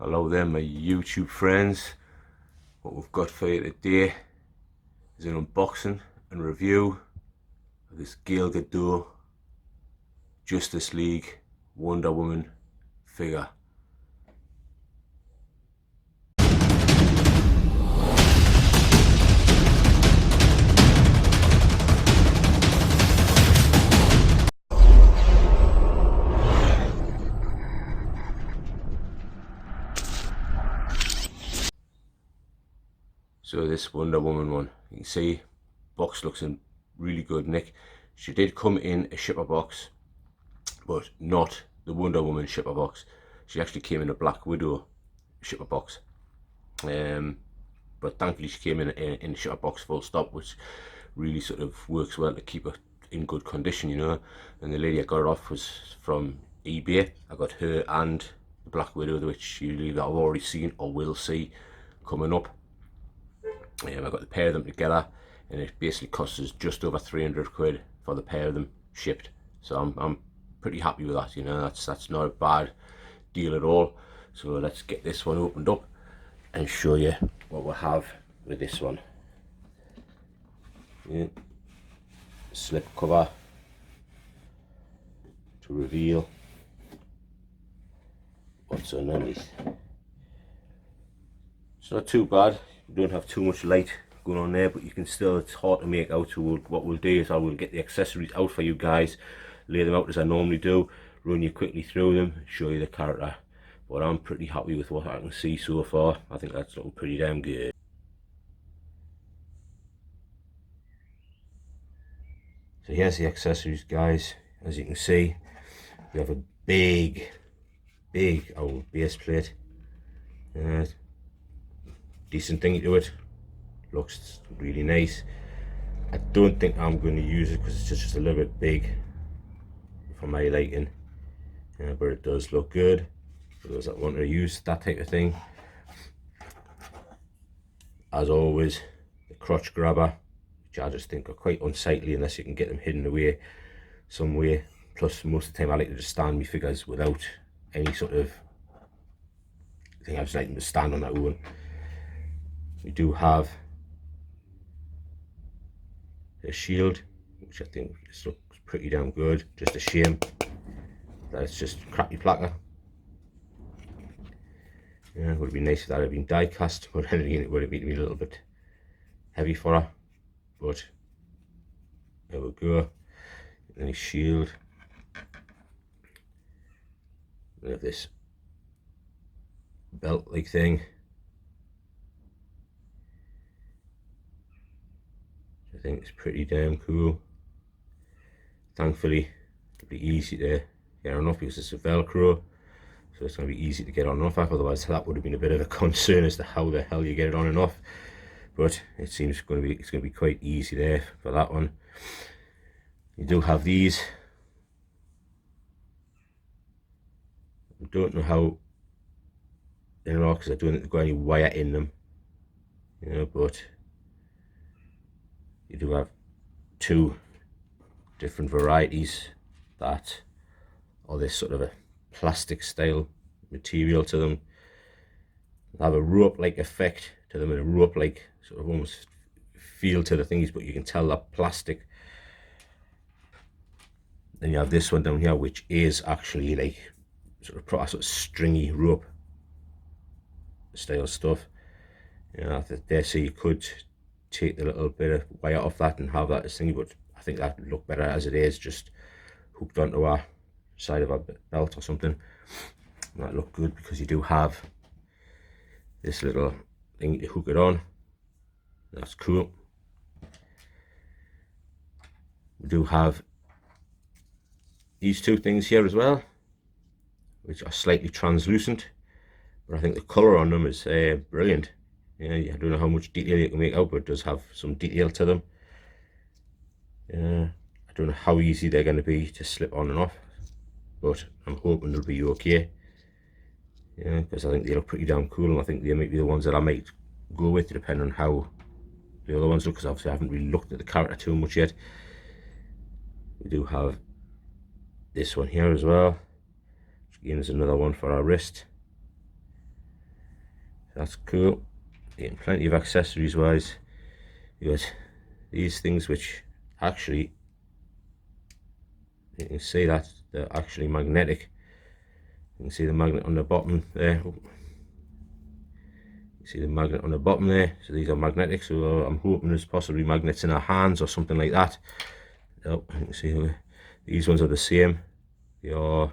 Hello there, my YouTube friends. What we've got for you today is an unboxing and review of this Gal Gadot Justice League Wonder Woman figure. So this Wonder Woman one, you can see box looks in really good nick. She did come in a shipper box, but not the Wonder Woman shipper box. She actually came in a Black Widow shipper box. But thankfully she came in a shipper box full stop, which really sort of works well to keep it in good condition, you know. And the lady I got it off was from eBay. I got her and the Black Widow, which you either I've already seen or will see coming up. I got the pair of them together, and it basically costs us just over 300 quid for the pair of them shipped. So I'm pretty happy with that, you know. That's not a bad deal at all. So let's get this one opened up and show you what we have with this one. Yeah. Slip cover to reveal what's underneath. It's not too bad. You don't have too much light going on there, but you can still, it's hard to make out. So what we'll do is I will get the accessories out for you guys, lay them out as I normally do, run you quickly through them, show you the character. But I'm pretty happy with what I can see so far. I think that's looking pretty damn good. So here's the accessories, guys. As you can see, we have a big old base plate. Decent thing to it, looks really nice. I don't think I'm going to use it because it's just a little bit big for my liking, but it does look good for those that want to use that type of thing. As always, the crotch grabber, which I just think are quite unsightly unless you can get them hidden away some way. Plus most of the time I like to just stand my figures without any sort of thing. I just like them to stand on their own. We do have a shield, which I think this looks pretty damn good. Just a shame that it's just crappy platter. Yeah, it would have been nice if that had been die cast, but then again it would have been a little bit heavy for her. But there we go. Then a shield. We have this belt like thing. I think it's pretty damn cool. Thankfully it'll be easy to get on off because it's a velcro, so it's going to be easy to get on and off. Otherwise that would have been a bit of a concern as to how the hell you get it on and off, but it seems it's going to be quite easy there for that one. You do have these. I don't know how they are because I don't think they've got any wire in them, you know, but you do have two different varieties that are this sort of a plastic style material to them. They have a rope like effect to them and a rope like sort of almost feel to the things, but you can tell that plastic. Then you have this one down here, which is actually like sort of stringy rope style stuff. You know, I dare say you could take the little bit of wire off that and have that as thingy, but I think that would look better as it is, just hooked onto our side of our belt or something. And that look good because you do have this little thing to hook it on. That's cool. We do have these two things here as well, which are slightly translucent, but I think the colour on them is brilliant. Yeah, I don't know how much detail you can make out, but it does have some detail to them. I don't know how easy they're going to be to slip on and off, but I'm hoping they'll be okay. Yeah, because I think they look pretty damn cool, and I think they might be the ones that I might go with, depending on how the other ones look, because obviously I haven't really looked at the character too much yet. We do have this one here as well, which again is another one for our wrist. That's cool. Getting plenty of accessories wise. You got these things which actually, you can see that they're actually magnetic. You can see the magnet on the bottom there. You see the magnet on the bottom there. So these are magnetic. So I'm hoping there's possibly magnets in our hands or something like that. Oh, you can see these ones are the same. They are,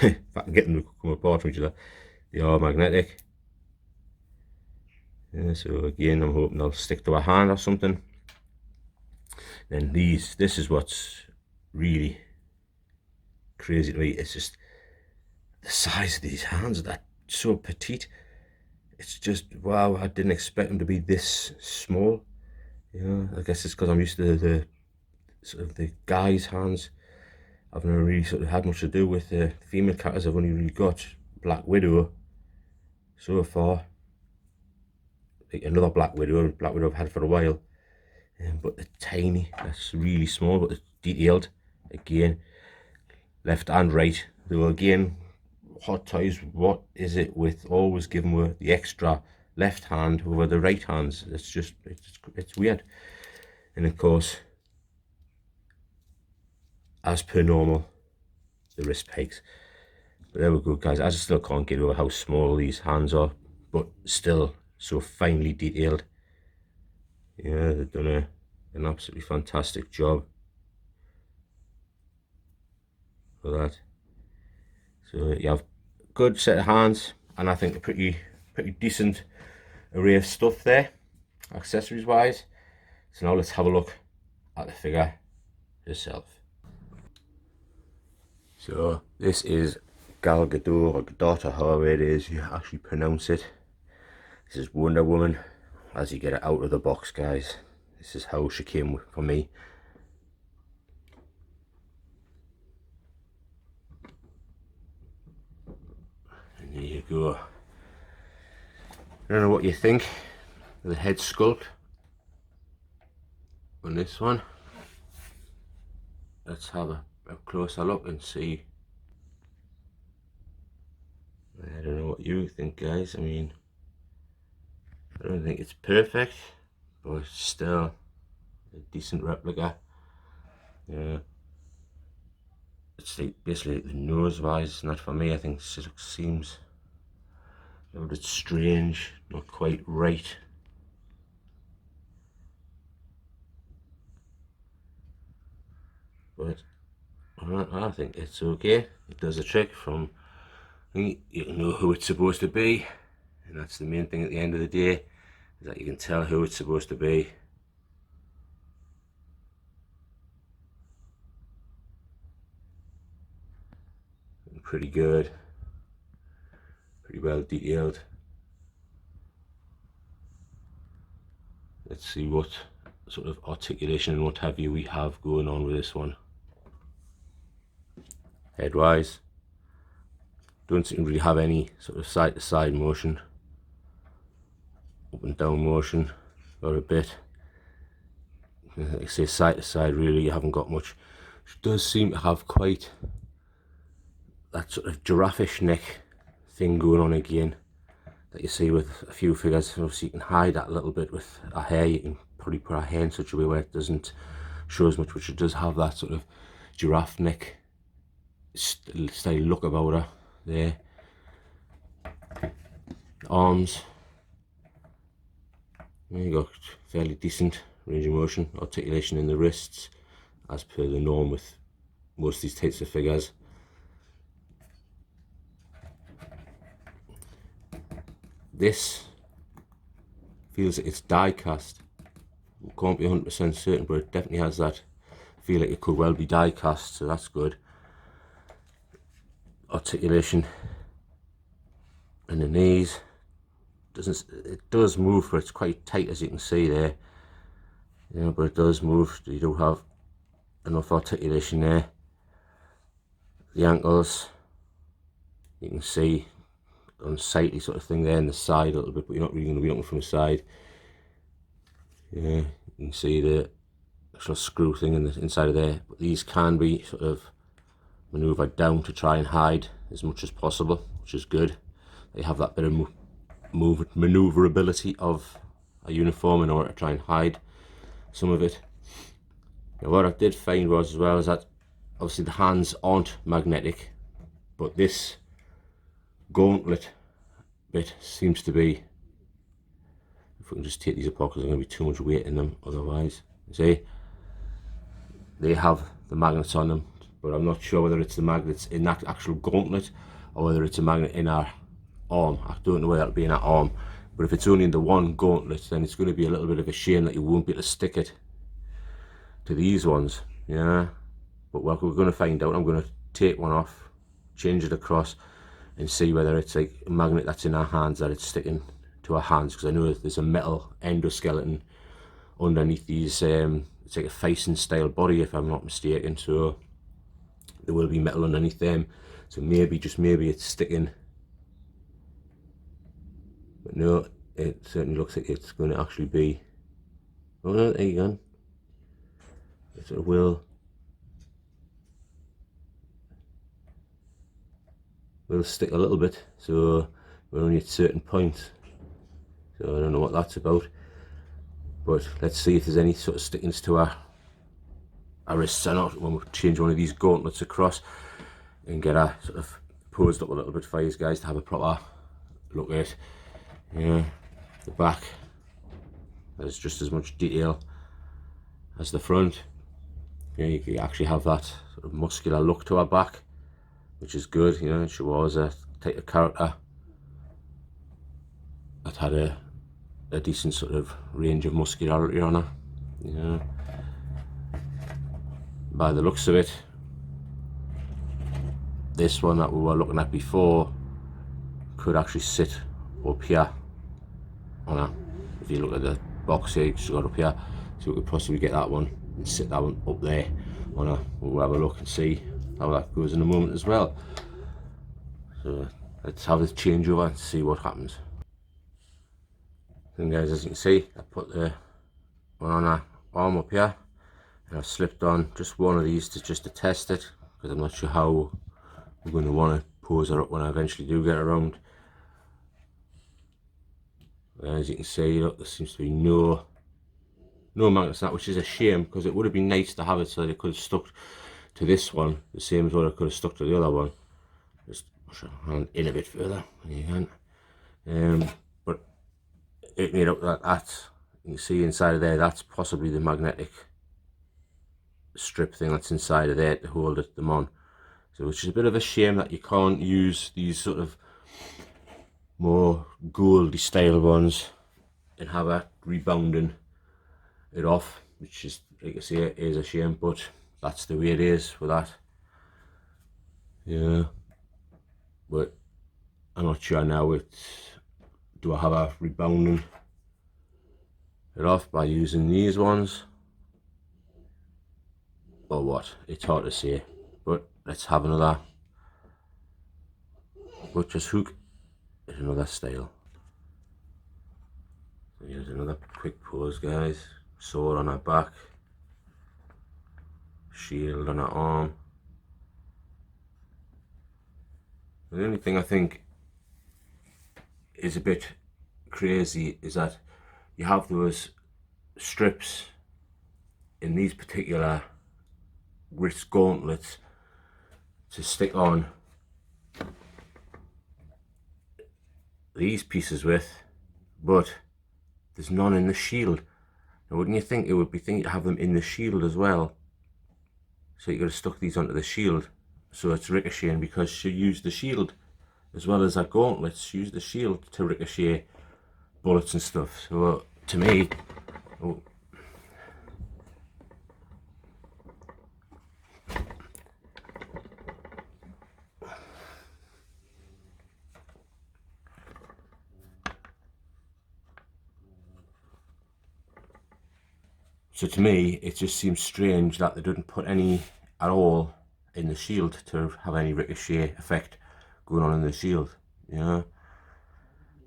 if I can get them to come apart from each other, they are magnetic. Yeah, so again, I'm hoping they'll stick to a hand or something. Then this is what's really crazy to me. It's just the size of these hands, that so petite. It's just, wow, I didn't expect them to be this small. You know, I guess it's because I'm used to the sort of the guys' hands. I've never really sort of had much to do with the female characters. I've only really got Black Widow so far. Like another Black Widow I've had for a while. But they're tiny, that's really small, but they're detailed. Again, left and right. Though again, Hot Toys, what is it with always giving her the extra left hand over the right hands? It's just, it's weird. And of course, as per normal, the wrist pegs. But there we go, guys. I just still can't get over how small these hands are, but still so finely detailed. Yeah, they've done an absolutely fantastic job for that. So you have a good set of hands, and I think a pretty decent array of stuff there, accessories wise. So now let's have a look at the figure herself. So this is Gal Gadot, or Gadot, or however it is you actually pronounce it. This is Wonder Woman as you get it out of the box, guys. This is how she came for me. And there you go. I don't know what you think of the head sculpt on this one. Let's have a closer look and see. I don't know what you think, guys. I mean, I don't think it's perfect, but it's still a decent replica. Yeah, it's like basically the nose wise, not for me. I think it seems a little bit strange, not quite right. But I think it's okay. It does a trick. From you know who it's supposed to be, and that's the main thing at the end of the day, is that you can tell who it's supposed to be. Pretty good, pretty well detailed. Let's see what sort of articulation and what have you we have going on with this one. Headwise, don't seem to really have any sort of side to side motion, up and down motion, got a bit. Like I say, side to side really you haven't got much. She does seem to have quite that sort of giraffe-ish neck thing going on again that you see with a few figures. Obviously you can hide that a little bit with her hair. You can probably put her hair in such a way where it doesn't show as much, but she does have that sort of giraffe neck style look about her there. Arms, you got fairly decent range of motion, articulation in the wrists as per the norm with most of these types of figures. This feels like it's die cast. Can't be 100% certain, but it definitely has that feel like it could well be die cast, so that's good. Articulation in the knees, it does move, but it's quite tight as you can see there. You know, but it does move. You do have enough articulation there. The ankles, you can see unsightly sort of thing there in the side a little bit, but you're not really going to be looking from the side. Yeah, you can see the actual screw thing in the inside of there, but these can be sort of maneuvered down to try and hide as much as possible, which is good. They have that bit of maneuverability of a uniform in order to try and hide some of it. Now what I did find was as well is that obviously the hands aren't magnetic, but this gauntlet bit seems to be, if we can just take these apart because there's going to be too much weight in them otherwise. See, they have the magnets on them, but I'm not sure whether it's the magnets in that actual gauntlet or whether it's a magnet in our arm. I don't know whether that'll be in our arm, but if it's only in the one gauntlet, then it's going to be a little bit of a shame that you won't be able to stick it to these ones. Yeah, but we're going to find out. I'm going to take one off, change it across, and see whether it's like a magnet that's in our hands that it's sticking to our hands, because I know there's a metal endoskeleton underneath these. It's like a facing style body if I'm not mistaken, so there will be metal underneath them, so maybe, just maybe, it's sticking. But no, it certainly looks like it's going to actually be, oh no, there you go, it sort of will stick a little bit, so we're only at certain points, so I don't know what that's about. But let's see if there's any sort of stickings to our wrists or not when we change one of these gauntlets across and get our sort of posed up a little bit for you guys to have a proper look at it. Yeah, the back, there's just as much detail as the front. Yeah, you actually have that sort of muscular look to our back, which is good. You know, she was a type of character that had a decent sort of range of muscularity on her. Yeah, by the looks of it, this one that we were looking at before could actually sit up here on her. If you look at the box here, you just got up here, so we could possibly get that one and sit that one up there on her. We'll have a look and see how that goes in a moment as well. So let's have this changeover and see what happens. And guys, as you can see, I put the one on our arm up here, and I've slipped on just one of these just to test it, because I'm not sure how I'm going to want to pose her up when I eventually do get around. As you can see, look, there seems to be no magnets in that, which is a shame, because it would have been nice to have it so that it could have stuck to this one the same as what it could have stuck to the other one. Just push your hand in a bit further when you can. But it made up that you can see inside of there, that's possibly the magnetic strip thing that's inside of there to hold them on. So which is a bit of a shame that you can't use these sort of more goldy style ones and have it rebounding it off, which is, like I say, it is a shame, but that's the way it is for that. Yeah, but I'm not sure now, do I have a rebounding it off by using these ones or what? It's hard to say, but let's have another butcher's hook in another style. So here's another quick pose, guys. Sword on her back, shield on her arm. The only thing I think is a bit crazy is that you have those strips in these particular wrist gauntlets to stick on these pieces with, but there's none in the shield. Now wouldn't you think it would be thinking to have them in the shield as well? So you could have stuck these onto the shield, so it's ricocheting, because she used the shield as well as her gauntlets. She used the shield to ricochet bullets and stuff. So to me, oh, so to me, it just seems strange that they didn't put any at all in the shield to have any ricochet effect going on in the shield, you know.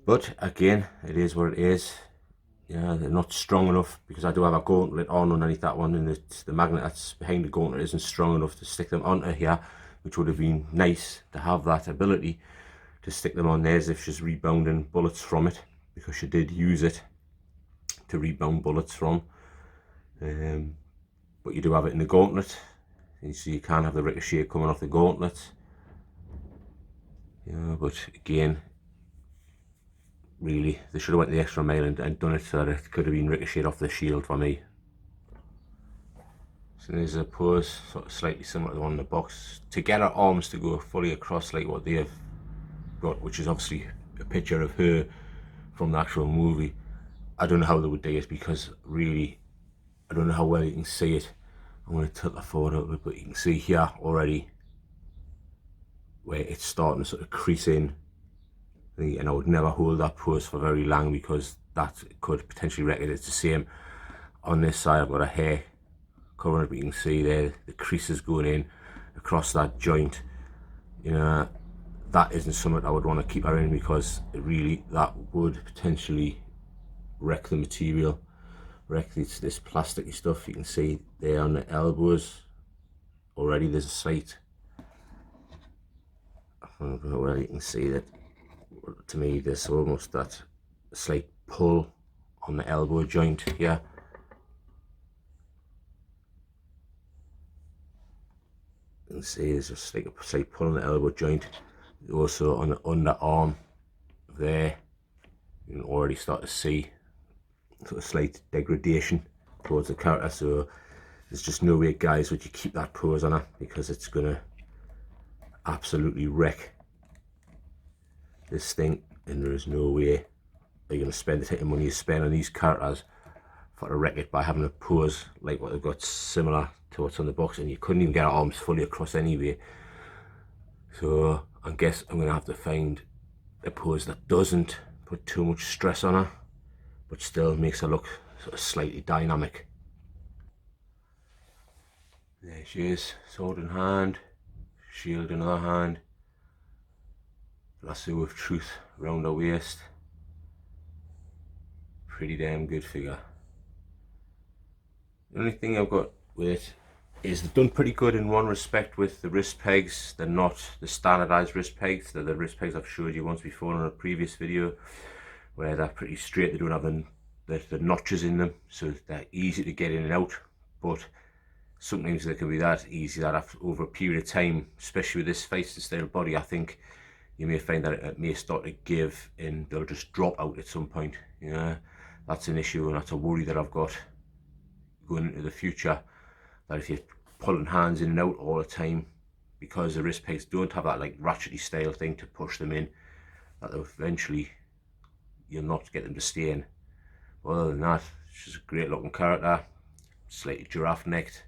But again, it is what it is. Yeah, they're not strong enough, because I do have a gauntlet on underneath that one, and the magnet that's behind the gauntlet isn't strong enough to stick them onto here, which would have been nice to have that ability to stick them on there as if she's rebounding bullets from it, because she did use it to rebound bullets from. But you do have it in the gauntlet. You see, you can't have the ricochet coming off the gauntlet. But again, really, they should have went the extra mile and done it so that it could have been ricocheted off the shield for me. So there's a pose sort of slightly similar to the one in the box. To get her arms to go fully across like what they have got, which is obviously a picture of her from the actual movie. I don't know how they would do it, because really, I don't know how well you can see it. I'm going to tilt the forward a little bit, but you can see here already where it's starting to sort of crease in. And I would never hold that pose for very long, because that could potentially wreck it. It's the same on this side. I've got a hair covering it, but you can see there the creases going in across that joint. That isn't something I would want to keep her in, because really that would potentially wreck the material, wreck this plasticky stuff. You can see there on the elbows already there's a slight, well, you can see that, to me, there's almost that slight pull on the elbow joint here. You can see there's just like a slight pull on the elbow joint. Also on the underarm there, you can already start to see sort of slight degradation towards the character. So there's just no way, guys, would you keep that pose on her, because it's gonna absolutely wreck this thing, and there is no way you're going to spend the type of money you spend on these characters for to wreck it by having a pose like what they've got similar to what's on the box, and you couldn't even get our arms fully across anyway. So I guess I'm going to have to find a pose that doesn't put too much stress on her, but still makes her look sort of slightly dynamic. There she is, sword in hand, shield in other hand, lasso of truth round her waist. Pretty damn good figure. The only thing I've got with it is they've done pretty good in one respect with the wrist pegs. They're not the standardized wrist pegs. They're the wrist pegs I've showed you once before in a previous video, where they're pretty straight. They don't have the notches in them, so they're easy to get in and out. But sometimes they can be that easy that after, over a period of time, especially with this fighting style body, I think you may find that it may start to give and they'll just drop out at some point. That's an issue, and that's a worry that I've got going into the future, that if you're pulling hands in and out all the time, because the wrist pegs don't have that like ratchety style thing to push them in, that eventually you'll not get them to stay in. But other than that, she's a great looking character, slightly giraffe necked,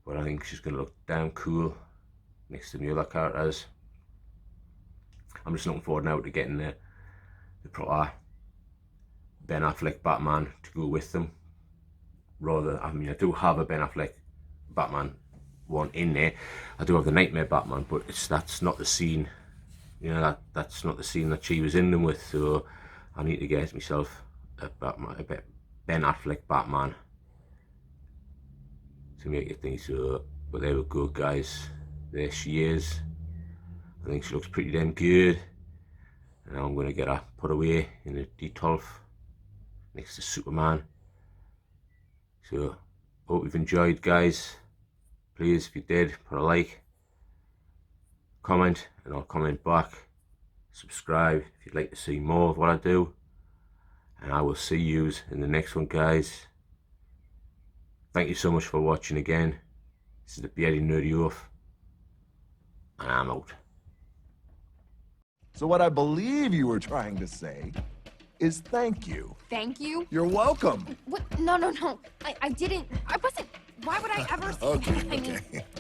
but I think she's going to look damn cool next to the other characters. I'm just looking forward now to getting the proper Ben Affleck Batman to go with them. Rather, I mean, I do have a Ben Affleck Batman one in there. I do have the Nightmare Batman, but that's not the scene. That's not the scene that she was in them with. So I need to get myself a Ben Affleck Batman to make it think. So, but there we go, guys. There she is. I think she looks pretty damn good. And now I'm going to get her put away in the D12 next to Superman. So, hope you've enjoyed, guys. Please, if you did, put a like, comment, and I'll comment back. Subscribe if you'd like to see more of what I do. And I will see you in the next one, guys. Thank you so much for watching again. This is the Beardy Nerdy Oaf, and I'm out. So what I believe you were trying to say is thank you. Thank you? You're welcome. What? No. I didn't. I wasn't. Why would I ever say that? I mean, Okay.